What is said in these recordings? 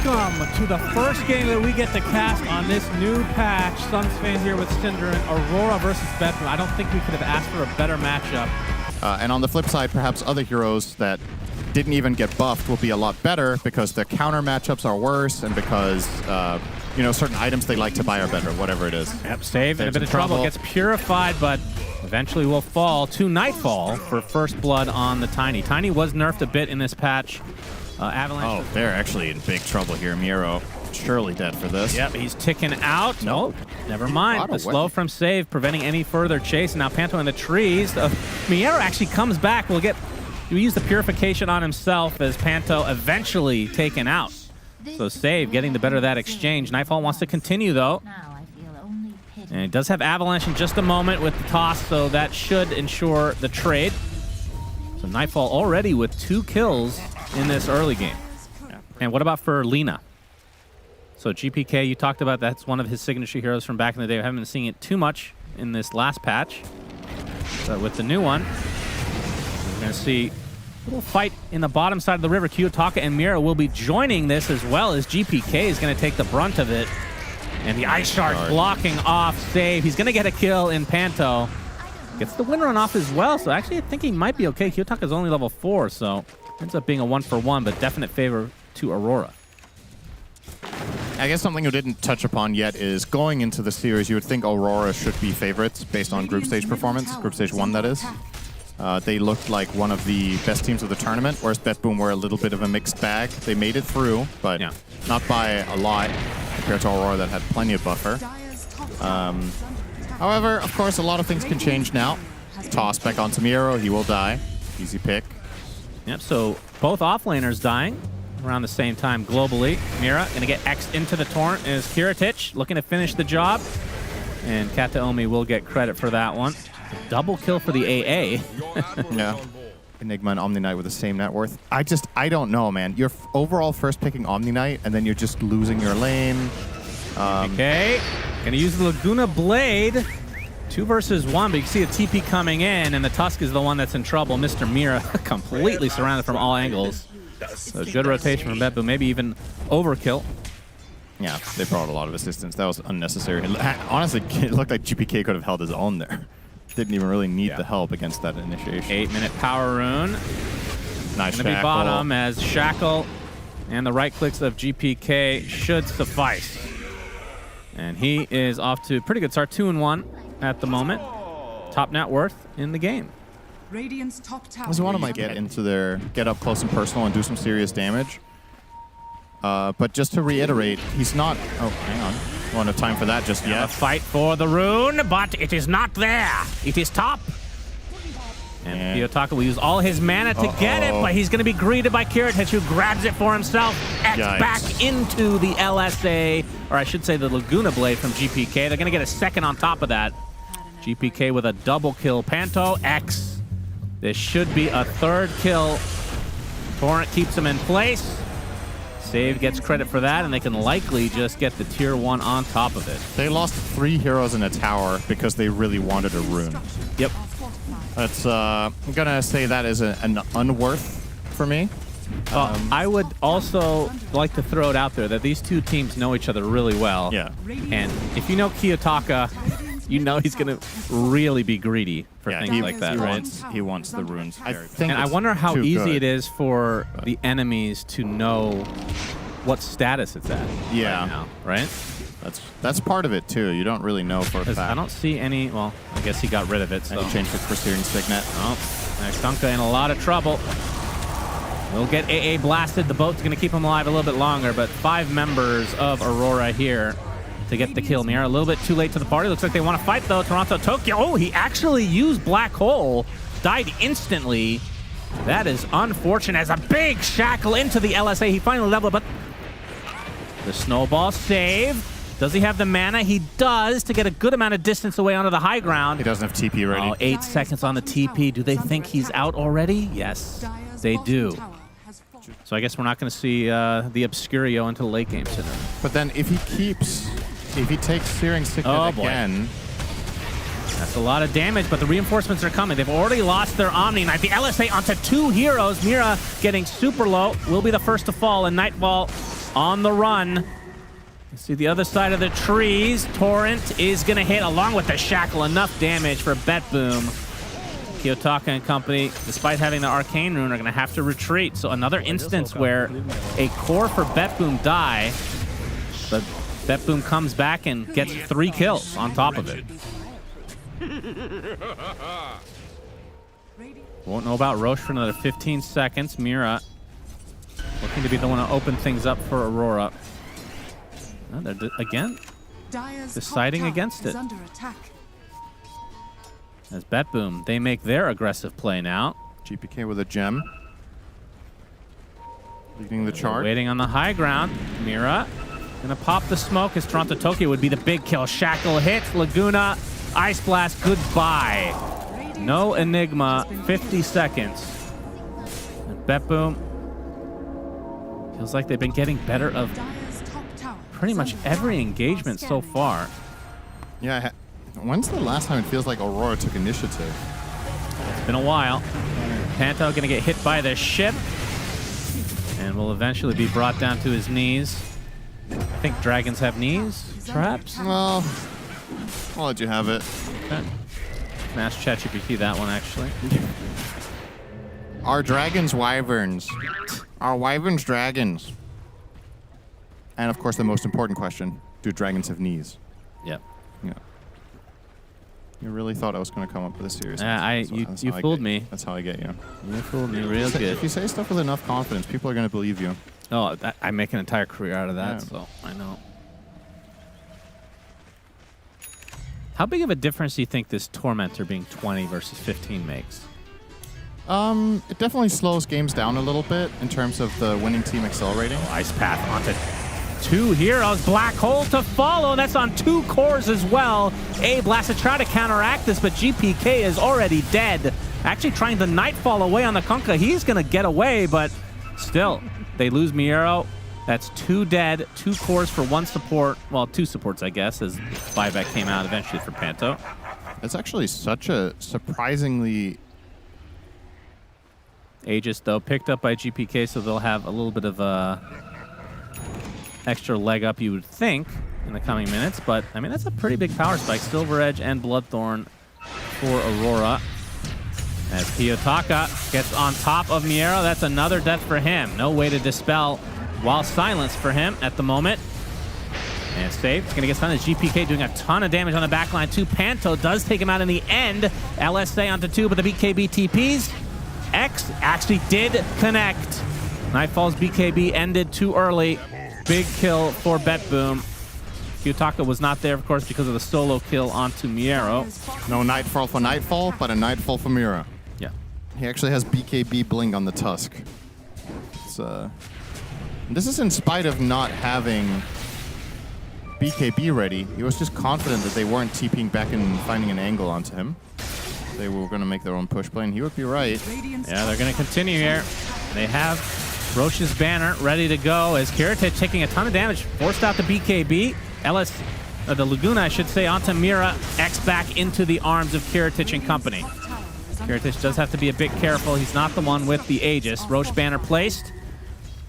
welcome to the first game that we get to cast on this new patch. Suns fan here with Cinder and Aurora versus BetBoom. I don't think we could have asked for a better matchup. And on the flip side, perhaps other heroes that didn't even get buffed will be a lot better because their counter matchups are worse and because, you know, certain items they like to buy are better, whatever it is. Yep, Save in a bit of trouble. Gets purified, but eventually will fall to Nightfall for first blood on the Tiny. Tiny was nerfed a bit in this patch. Avalanche. Oh, they're actually in big trouble here. Miro surely dead for this. Yep, he's ticking out. Nope. Never mind. The slow from Save preventing any further chase. Now Panto in the trees. Miero actually comes back. We'll use the purification on himself as Panto eventually taken out. So Save getting the better of that exchange. Nightfall wants to continue though. And he does have Avalanche in just a moment with the toss, so that should ensure the trade. So Nightfall already with 2 kills in this early game. And what about for Lina? So GPK, you talked about that's one of his signature heroes from back in the day. I haven't been seeing it too much in this last patch. But with the new one, we're going to see a little fight in the bottom side of the river. Kiyotaka and Mira will be joining this as well as GPK is going to take the brunt of it. And the Ice Shard blocking off Save. He's going to get a kill in Panto. Gets the win run off as well. So actually, I think he might be okay. Kiyotaka is only level 4, so ends up being a 1-for-1, but definite favor to Aurora. I guess something you didn't touch upon yet is going into the series, you would think Aurora should be favorites based on group stage performance, group stage 1 that is. They looked like one of the best teams of the tournament, whereas BetBoom were a little bit of a mixed bag. They made it through, but not by a lot compared to Aurora that had plenty of buffer. However, of course, a lot of things can change now. Toss back onto Miro, he will die. Easy pick. Yep, so both offlaners dying around the same time globally. Mira going to get X'd into the Torrent is Kiritich looking to finish the job. And Kataomi will get credit for that one. Double kill for the AA. Yeah. Enigma and Omni Knight with the same net worth. I don't know, man. You're overall first picking Omni Knight, and then you're just losing your lane. Okay. Going to use the Laguna Blade. 2 versus 1, but you can see a TP coming in, and the Tusk is the one that's in trouble. Mr. Mira completely surrounded from all angles. So good rotation from BetBoom, maybe even overkill. Yeah, they brought a lot of assistance. That was unnecessary. Honestly, it looked like GPK could have held his own there. Didn't even really need the help against that initiation. 8-minute power rune. Nice Gonna be bottom as Shackle and the right clicks of GPK should suffice. And he is off to a pretty good start, 2-1 at the moment. Top net worth in the game. Radiant's top tower. This is one of my get into their get up close and personal and do some serious damage. But just to reiterate, he's not. Oh, hang on. Won't have time for that just yet. A fight for the rune, but it is not there. It is top. And Kiyotaka will use all his mana to get it, but he's going to be greeted by Kiritich, who grabs it for himself. X back into the LSA, or I should say the Laguna Blade from GPK. They're going to get a second on top of that. GPK with a double kill. Panto, X. This should be a 3rd kill. Torrent keeps him in place. Save gets credit for that, and they can likely just get the tier 1 on top of it. They lost 3 heroes in a tower because they really wanted a rune. Yep. That's, I'm going to say that is an unworth for me. I would also like to throw it out there that these two teams know each other really well. Yeah. And if you know Kiyotaka, you know he's going to really be greedy for things like that, right? He wants the runes. I wonder how easy it is for the enemies to know what status it's at right now, right? That's part of it, too. You don't really know for a fact. I don't see any... Well, I guess he got rid of it, so... And changed it for Searing Signet. Oh, Dunka in a lot of trouble. We'll get AA blasted. The boat's going to keep him alive a little bit longer, but 5 members of Aurora here to get the kill. Mira a little bit too late to the party. Looks like they want to fight, though. Toronto, Tokyo. Oh, he actually used Black Hole. Died instantly. That is unfortunate. As a big shackle into the LSA. He finally leveled, but the snowball save. Does he have the mana? He does, to get a good amount of distance away onto the high ground. He doesn't have TP ready. Oh, 8 seconds on the TP. Do they think he's out already? Yes, they do. So I guess we're not going to see the Obscurio into the late game today. But then if he takes Searing Signet again... That's a lot of damage, but the reinforcements are coming. They've already lost their Omni Knight. The LSA onto 2 heroes. Mira getting super low. Will be the first to fall, and Nightfall on the run. You see the other side of the trees. Torrent is going to hit along with the shackle. Enough damage for BetBoom. Kiyotaka and company, despite having the arcane rune, are going to have to retreat. So another instance where a core for BetBoom die, but BetBoom comes back and gets 3 kills on top of it. Won't know about Roche for another 15 seconds. Mira looking to be the one to open things up for Aurora. Oh, they're again deciding against it. As BetBoom, they make their aggressive play now. GPK with a gem. Leading the charge. Waiting on the high ground. Mira gonna pop the smoke as Toronto Tokyo would be the big kill. Shackle hits. Laguna, Ice Blast, goodbye. No Enigma, 50 seconds. And BetBoom feels like they've been getting better of pretty much every engagement so far. Yeah, when's the last time it feels like Aurora took initiative? It's been a while. Panto gonna get hit by the ship and will eventually be brought down to his knees. I think dragons have knees, perhaps? Well, I'll let you have it. Okay. Smash ChatGPT that one, actually. Are dragons wyverns? Are wyverns dragons? And of course, the most important question, do dragons have knees? Yep. Yeah. You really thought I was going to come up with a serious you fooled me. That's how I get you. You fooled me real good. If you say stuff with enough confidence, people are going to believe you. Oh, I make an entire career out of that, Yeah. so I know. How big of a difference do you think this Tormentor being 20 versus 15 makes? It definitely slows games down a little bit in terms of the winning team accelerating. Ice Path onto 2 heroes. Black Hole to follow. That's on 2 cores as well. A-Blast to try to counteract this, but GPK is already dead. Actually trying to Nightfall away on the Kunkka. He's going to get away, but still, they lose Miero. That's 2 dead, 2 cores for 1 support. Well, 2 supports, I guess, as buyback came out eventually for Panto. It's actually such a surprisingly... Aegis, though, picked up by GPK, so they'll have a little bit of a extra leg up, you would think, in the coming minutes. But, I mean, that's a pretty big power spike. Silver Edge and Bloodthorn for Aurora. As Kiyotaka gets on top of Miero, that's another death for him. No way to dispel while silenced for him at the moment. And safe. It's going to get stunned as GPK doing a ton of damage on the backline too. Panto does take him out in the end. LSA onto 2, but the BKB TPs. X actually did connect. Nightfall's BKB ended too early. Big kill for BetBoom. Kiyotaka was not there, of course, because of the solo kill onto Miero. No Nightfall for Nightfall, but a Nightfall for Mira. Yeah. He actually has BKB Blink on the Tusk. It's, this is in spite of not having BKB ready. He was just confident that they weren't TPing back and finding an angle onto him. They were going to make their own push play, and he would be right. Yeah, they're going to continue here. They have Roche's banner ready to go as Kiritich taking a ton of damage, forced out the BKB. The Laguna, I should say, onto Mira. X back into the arms of Kiritich and company. Kiritich does have to be a bit careful. He's not the one with the Aegis. Roche banner placed.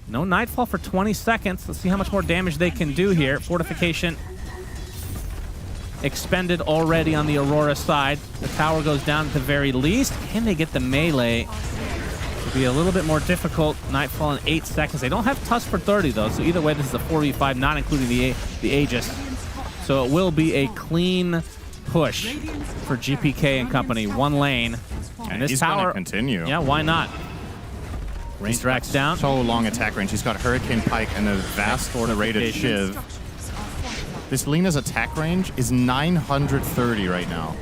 No Nightfall for 20 seconds. Let's see how much more damage they can do here. Fortification expended already on the Aurora side. The tower goes down at the very least. Can they get the melee? It'll be a little bit more difficult. Nightfall in 8 seconds. They don't have Tusk for 30 though, so either way this is a 4v5, not including the Aegis. So it will be a clean push for GPK and company. 1 lane. And this he's tower gonna continue. Yeah, why not? Range racks down. So long attack range. He's got Hurricane Pike and a vast rated Shiv. This Lina's attack range is 930 right now.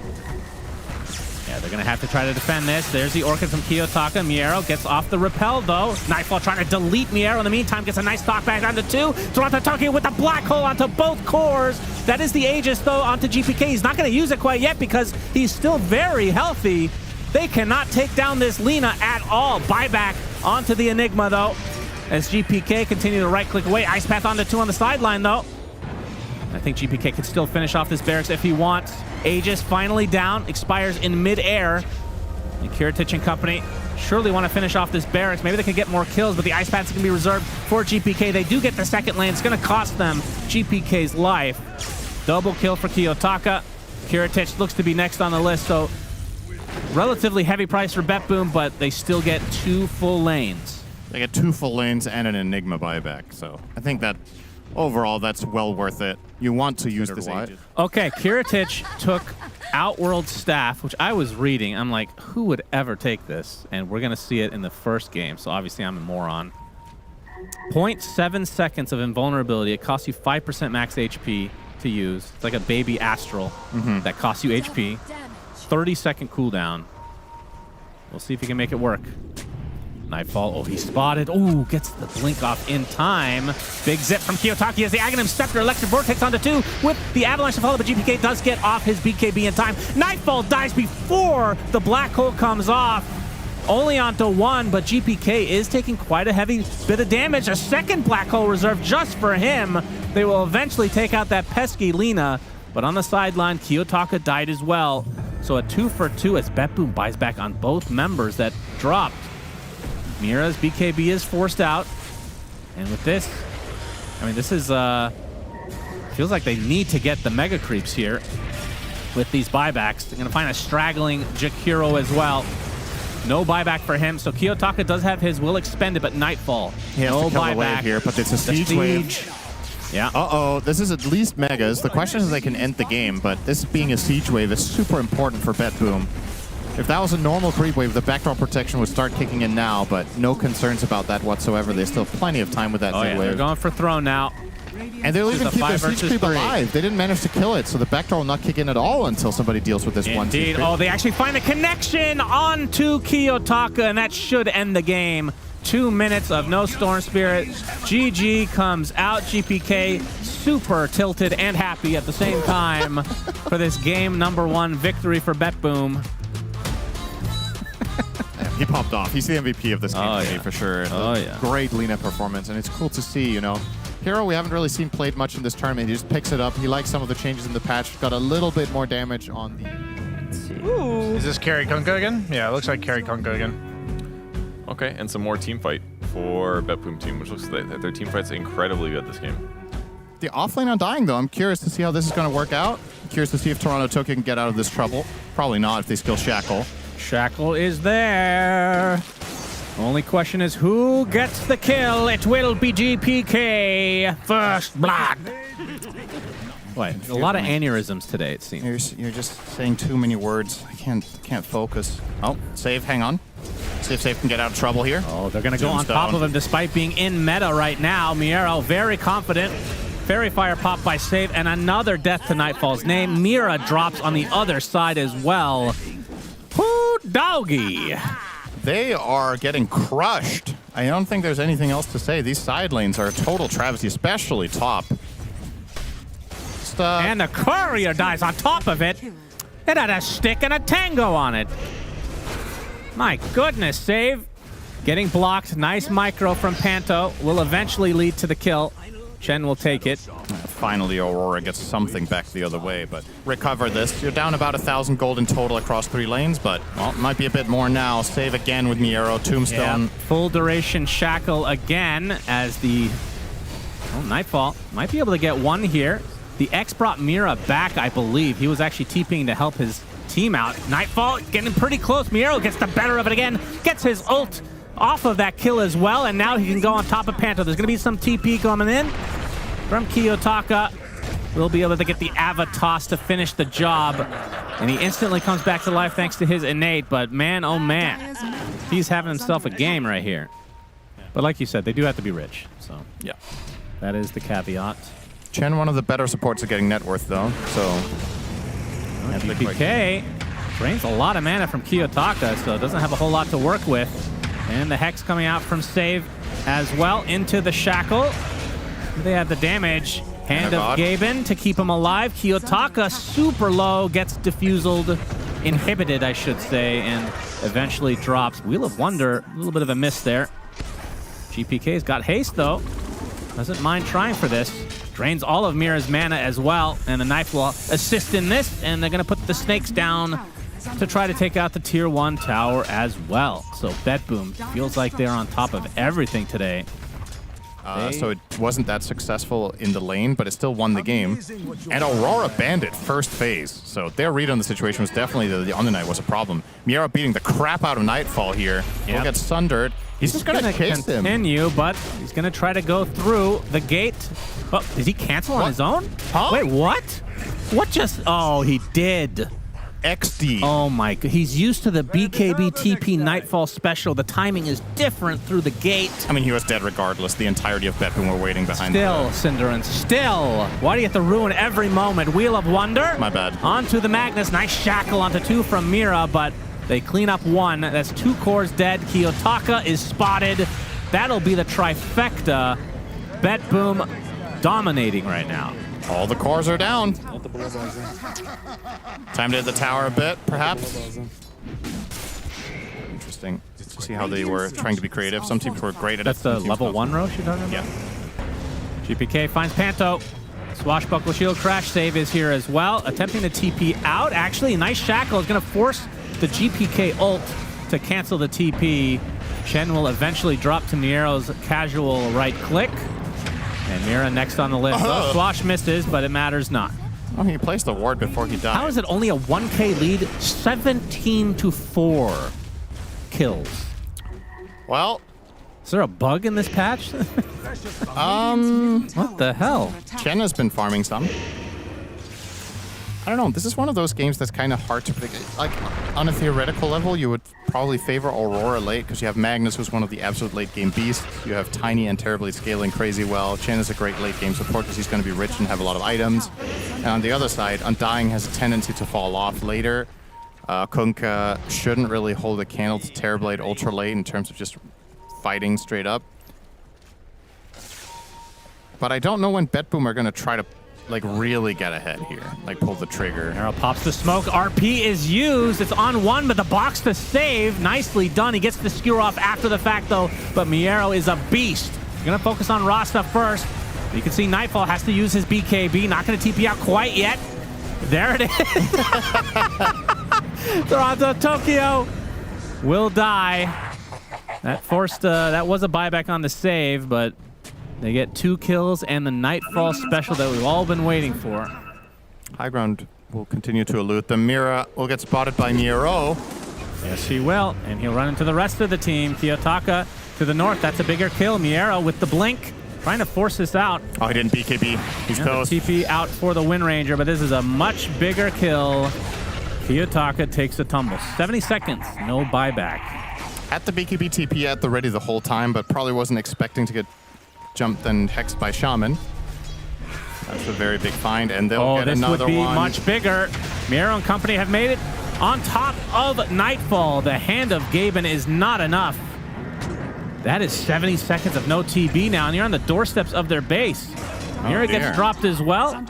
Yeah, they're going to have to try to defend this. There's the Orchid from Kiyotaka. Miero gets off the repel, though. Nightfall trying to delete Miero. In the meantime, gets a nice knockback down to 2. Toronto Tokyo with the black hole onto both cores. That is the Aegis, though, onto GPK. He's not going to use it quite yet because he's still very healthy. They cannot take down this Lina at all. Buyback onto the Enigma, though, as GPK continue to right-click away. Ice Path onto 2 on the sideline, though. I think GPK could still finish off this barracks if he wants. Aegis finally down, expires in mid-air. And Kiritich and company surely want to finish off this barracks. Maybe they can get more kills, but the ice pads can be reserved for GPK. They do get the second lane. It's going to cost them GPK's life. Double kill for Kiyotaka. Kiritich looks to be next on the list, so relatively heavy price for BetBoom, but they still get 2 full lanes. They get 2 full lanes and an Enigma buyback, so I think that overall that's well worth it. You want to use this Aegis. Okay, Kiritich took Outworld Staff, which I was reading. I'm like, who would ever take this? And we're going to see it in the first game, so obviously I'm a moron. 0.7 seconds of invulnerability. It costs you 5% max HP to use. It's like a baby Astral that costs you HP. 30-second cooldown. We'll see if he can make it work. Nightfall. Oh, he's spotted. Oh, gets the blink off in time. Big zip from Kiyotaki as the Aghanim Scepter Electric Vortex onto 2 with the Avalanche to follow, but GPK does get off his BKB in time. Nightfall dies before the black hole comes off. Only onto 1, but GPK is taking quite a heavy bit of damage. A second black hole reserved just for him. They will eventually take out that pesky Lina, but on the sideline, Kiyotaka died as well. So a 2 for 2 as BetBoom buys back on both members that dropped. Mira's BKB is forced out. And with this, I mean, this is, feels like they need to get the Mega Creeps here with these buybacks. They're going to find a straggling Jakiro as well. No buyback for him, so Kiyotaka does have his will expended, but Nightfall. He has to kill the wave here, but it's a siege wave. Yeah. Uh-oh, this is at least Megas. The question is if they can end the game, but this being a siege wave is super important for BetBoom. If that was a normal creep wave, the backdoor protection would start kicking in now, but no concerns about that whatsoever. They still have plenty of time with that wave. They're going for throne now. And they'll even keep their siege creep alive. They didn't manage to kill it, so the backdoor will not kick in at all until somebody deals with this one siege creep. Oh, they actually find a connection onto Kiyotaka, and that should end the game. 2 minutes of no Storm Spirit. GG comes out. GPK super tilted and happy at the same time for this game #1 victory for BetBoom. He popped off. He's the MVP of this game for sure. Great Lina performance, and it's cool to see, you know. Hero, we haven't really seen played much in this tournament. He just picks it up. He likes some of the changes in the patch. Got a little bit more damage on the... Ooh. Is this Carry Kunka again? Yeah, it looks like Carry Kunka again. Okay, and some more team fight for BetBoom team, which looks like their team fight's incredibly good this game. The offlane undying, though. I'm curious to see how this is going to work out. Curious to see if Toronto Tokyo can get out of this trouble. Probably not if they skill Shackle. Shackle is there. Only question is who gets the kill. It will be GPK. First blood. What? A lot of aneurysms today, it seems. You're just saying too many words. I can't focus. Oh, save. Hang on. See if Save can get out of trouble here. Oh, they're going to go on top of him despite being in meta right now. Miero very confident. Fairy Fire pop by Save, and another death to Nightfall's name. Mira drops on the other side as well. Whoo, doggy. They are getting crushed. I don't think there's anything else to say. These side lanes are a total travesty, especially top. And the courier dies on top of it. It had a stick and a tango on it. My goodness, Save. Getting blocked. Nice micro from Panto. Will eventually lead to the kill. Chen will take it. Finally, Aurora gets something back the other way, but recover this. You're down about 1,000 gold in total across 3 lanes, but well, it might be a bit more now. Save again with Miero. Tombstone. Yep. Full duration Shackle again as the Nightfall might be able to get one here. The X brought Mira back, I believe. He was actually TPing to help his team out. Nightfall getting pretty close. Miero gets the better of it again. Gets his ult off of that kill as well, and now he can go on top of Panto. There's going to be some TP coming in from Kiyotaka. We'll be able to get the Ava toss to finish the job, and he instantly comes back to life thanks to his innate, but man, oh man, he's having himself a game right here. But like you said, they do have to be rich, so yeah, that is the caveat. Chen, one of the better supports of getting net worth, though, so... GPK drains a lot of mana from Kiyotaka, so it doesn't have a whole lot to work with. And the Hex coming out from Save as well into the Shackle. They have the damage. Hand of Gaben to keep him alive. Kiyotaka super low, gets diffuseled, inhibited, I should say, and eventually drops. Wheel of Wonder, a little bit of a miss there. GPK's got haste, though. Doesn't mind trying for this. Drains all of Mira's mana as well, and the knife will assist in this, and they're going to put the snakes down to try to take out the Tier 1 tower as well. So BetBoom feels like they're on top of everything today. So it wasn't that successful in the lane, but it still won the game. And Aurora banned it first phase. So their read on the situation was definitely that the Omni-Knight was a problem. Miera beating the crap out of Nightfall here. He'll get sundered. He's just going to kiss him. Continue, but he's going to try to go through the gate. Oh, did he cancel on his own? Huh? Wait, what? What just... Oh, he did. XD. Oh my god, he's used to the BKB TP Nightfall special. The timing is different through the gate. I mean, he was dead regardless. The entirety of BetBoom were waiting behind Still, Cinderin, still. Why do you have to ruin every moment? Wheel of Wonder. My bad. Onto the Magnus. Nice shackle onto 2 from Mira, but they clean up 1. That's 2 cores dead. Kiyotaka is spotted. That'll be the trifecta. BetBoom dominating right now. All the cores are down. Time to hit the tower a bit, perhaps. Interesting to see how they were trying to be creative. Some teams were great at it. That's the level 1 Roche you're talking about? Yeah. GPK finds Panto. Swashbuckle shield crash save is here as well. Attempting to TP out. Actually, a nice shackle is going to force the GPK ult to cancel the TP. Chen will eventually drop to Miero's casual right click. And Mira next on the list. Well, Swash misses, but it matters not. Oh, he placed the ward before he died. How is it only a 1K lead? 17-4 kills. Well, is there a bug in this patch? What the hell? Chen has been farming some. I don't know. This is one of those games that's kind of hard to predict. Like, on a theoretical level, you would probably favor Aurora late because you have Magnus, who's one of the absolute late-game beasts. You have Tiny and Terribly scaling crazy well. Chen is a great late-game support because he's going to be rich and have a lot of items. And on the other side, Undying has a tendency to fall off later. Kunkka shouldn't really hold a candle to Terrorblade ultra late in terms of just fighting straight up. But I don't know when BetBoom are going to try to like really get ahead here, like pull the trigger. Arrow pops the smoke. RP is used. It's on 1, but the box to save. Nicely done. He gets the skewer off after the fact, though. But Miero is a beast. You're going to focus on Rasta first. You can see Nightfall has to use his BKB. Not going to TP out quite yet. There it is. Toronto, Tokyo will die. That forced. That was a buyback on the save, but they get 2 kills and the Nightfall special that we've all been waiting for. High ground will continue to elude them. Mira will get spotted by Miero. Yes, he will. And he'll run into the rest of the team. Kiyotaka to the north. That's a bigger kill. Miero with the blink. Trying to force this out. Oh, he didn't BKB. He's toast. TP out for the Wind Ranger, but this is a much bigger kill. Kiyotaka takes a tumble. 70 seconds. No buyback. At the BKB TP at the ready the whole time, but probably wasn't expecting to get jumped and hexed by Shaman. That's a very big find, and they'll get another one. This would be much bigger. Miero and company have made it on top of Nightfall. The hand of Gaben is not enough. That is 70 seconds of no TB now, and you're on the doorsteps of their base. Miero gets dropped as well.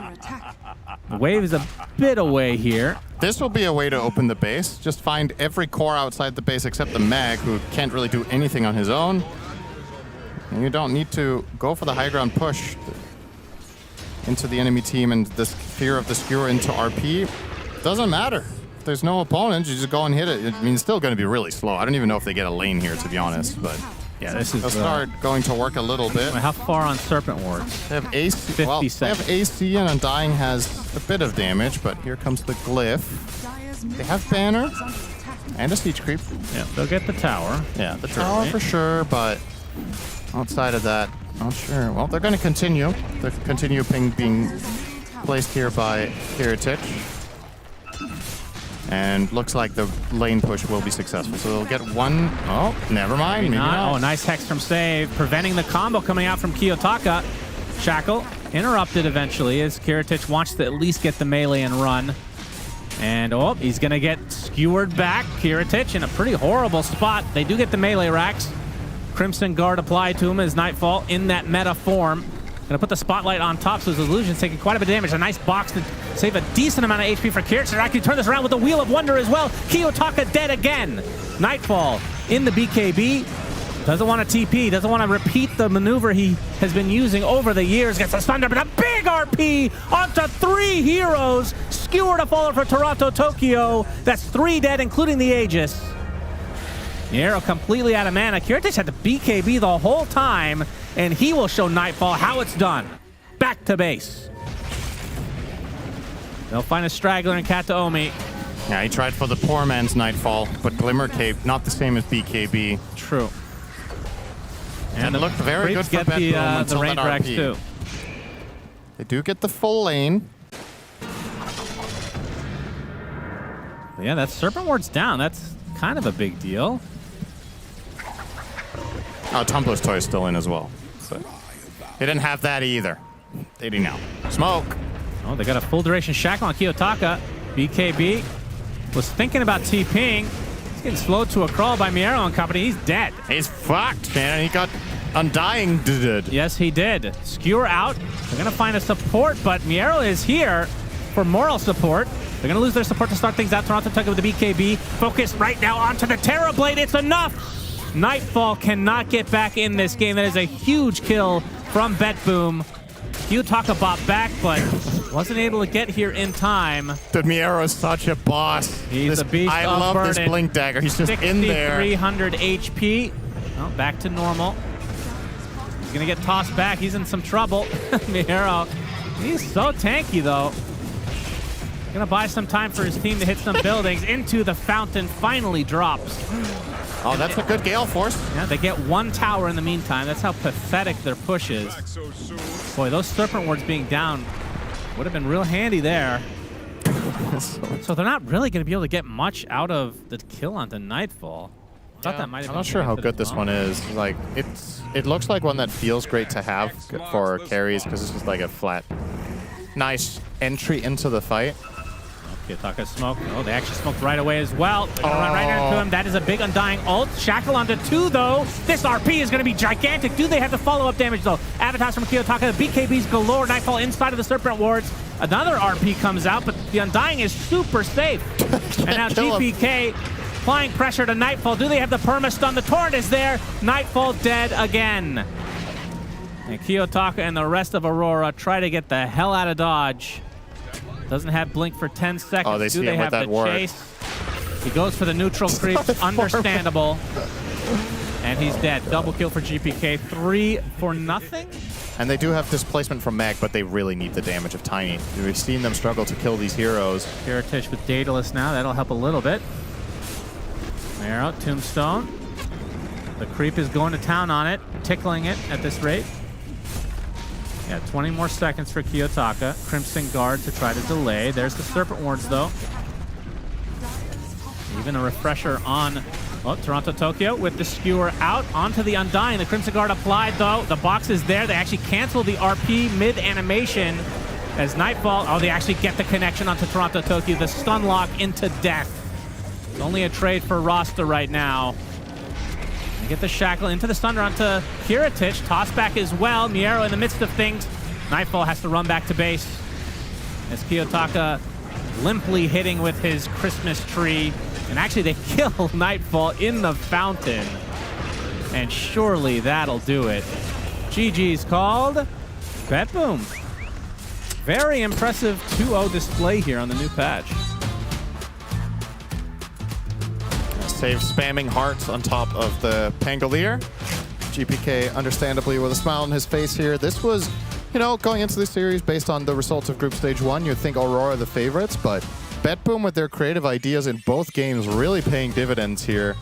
The wave is a bit away here. This will be a way to open the base. Just find every core outside the base except the Mag, who can't really do anything on his own. And you don't need to go for the high ground push into the enemy team and this fear of the skewer into RP. Doesn't matter. If there's no opponent, you just go and hit it. I mean, it's still going to be really slow. I don't even know if they get a lane here, to be honest. But yeah, this is they'll start going to work a little bit. How far on Serpent Wards? They have AC. 50 seconds. They have AC, and Undying has a bit of damage, but here comes the glyph. They have Banner and a Siege Creep. Yeah, they'll get the tower. Yeah, the tower for sure, but outside of that, not sure. Well, they're going to continue. They'll continue being placed here by Heritage. And looks like the lane push will be successful. So they'll get one. Oh, never mind. Maybe not. Oh, nice hex from Save, preventing the combo coming out from Kiyotaka. Shackle interrupted eventually as Kiritich wants to at least get the melee and run. And oh, he's going to get skewered back. Kiritich in a pretty horrible spot. They do get the melee racks. Crimson Guard applied to him as Nightfall in that meta form. Gonna put the spotlight on top, so his illusion's taking quite a bit of damage. A nice box to save a decent amount of HP for Kiritich. They're actually turn this around with the Wheel of Wonder as well. Kiyotaka dead again. Nightfall in the BKB. Doesn't want to TP, doesn't want to repeat the maneuver he has been using over the years. Gets a thunder, but a big RP onto 3 heroes. Skewer to follow for Toronto Tokyo. That's 3 dead, including the Aegis. Miero completely out of mana. Kiritich had the BKB the whole time, and he will show Nightfall how it's done. Back to base. They'll find a straggler in Kataomi. Yeah, he tried for the poor man's Nightfall, but Glimmer Cape, not the same as BKB. True. And it looked very good for get BetBoom the until range that racks RP. too. They do get the full lane. Yeah, that Serpent Ward's down. That's kind of a big deal. Oh, Tumblr's Toy is still in as well. So they didn't have that either. They do now. Smoke. Oh, they got a full duration shackle on Kiyotaka. BKB was thinking about TPing. He's getting slowed to a crawl by Miero and company. He's dead. He's fucked, man. He got Undying did. Yes, he did. Skewer out. They're going to find a support, but Miero is here for moral support. They're going to lose their support to start things out. Toronto Tokyo with the BKB. Focus right now onto the Terra Blade. It's enough. Nightfall cannot get back in this game. That is a huge kill from BetBoom. Kiyotaka bought back, but wasn't able to get here in time. Dude, Miero is such a boss. He's a beast. I love this Blink Dagger. He's just in there. 300 HP. Well, back to normal. He's going to get tossed back. He's in some trouble. Miero, he's so tanky, though. Going to buy some time for his team to hit some buildings. Into the fountain, finally drops. Oh, that's a good Gale Force. Yeah, they get 1 tower in the meantime. That's how pathetic their push is. Boy, those Serpent Wards being down would have been real handy there. So they're not really going to be able to get much out of the kill onto Nightfall. I thought that might have I'm been not sure how for good the this one is. Like, it looks like one that feels great to have for carries because it's just like a flat, nice entry into the fight. Kiyotaka smoked. Oh, they actually smoked right away as well. They're going to run right into him. That is a big Undying ult. Shackle onto 2, though. This RP is going to be gigantic. Do they have the follow-up damage, though? Avatars from Kiyotaka. The BKBs galore. Nightfall inside of the Serpent Wards. Another RP comes out, but the Undying is super safe. And now GPK applying pressure to Nightfall. Do they have the perma-stun? The Torrent is there. Nightfall dead again. And Kiyotaka and the rest of Aurora try to get the hell out of Dodge. Doesn't have blink for 10 seconds. Oh, they see him have with that the ward. chase? He goes for the neutral creep. Understandable. And he's dead. Double kill for GPK. 3 for nothing. And they do have displacement from Mag, but they really need the damage of Tiny. We've seen them struggle to kill these heroes. Kiritich with Daedalus now. That'll help a little bit. Arrow, Tombstone. The creep is going to town on it, tickling it at this rate. Yeah, 20 more seconds for Kiyotaka. Crimson Guard to try to delay. There's the Serpent Wards, though. Even a refresher on Toronto Tokyo with the Skewer out onto the Undying. The Crimson Guard applied, though. The box is there. They actually cancel the RP mid-animation as Nightfall. Oh, they actually get the connection onto Toronto Tokyo. The stun lock into death. It's only a trade for Rasta right now. They get the shackle into the stun onto Kiritich. Toss back as well. Miero in the midst of things. Nightfall has to run back to base as Kiyotaka limply hitting with his Christmas tree. And actually they kill Nightfall in the fountain. And surely that'll do it. GG's called. BetBoom. Very impressive 2-0 display here on the new patch. Save spamming hearts on top of the Pangolier. GPK, understandably, with a smile on his face here. This was, you know, going into this series based on the results of Group Stage 1, you'd think Aurora the favorites, but BetBoom with their creative ideas in both games really paying dividends here.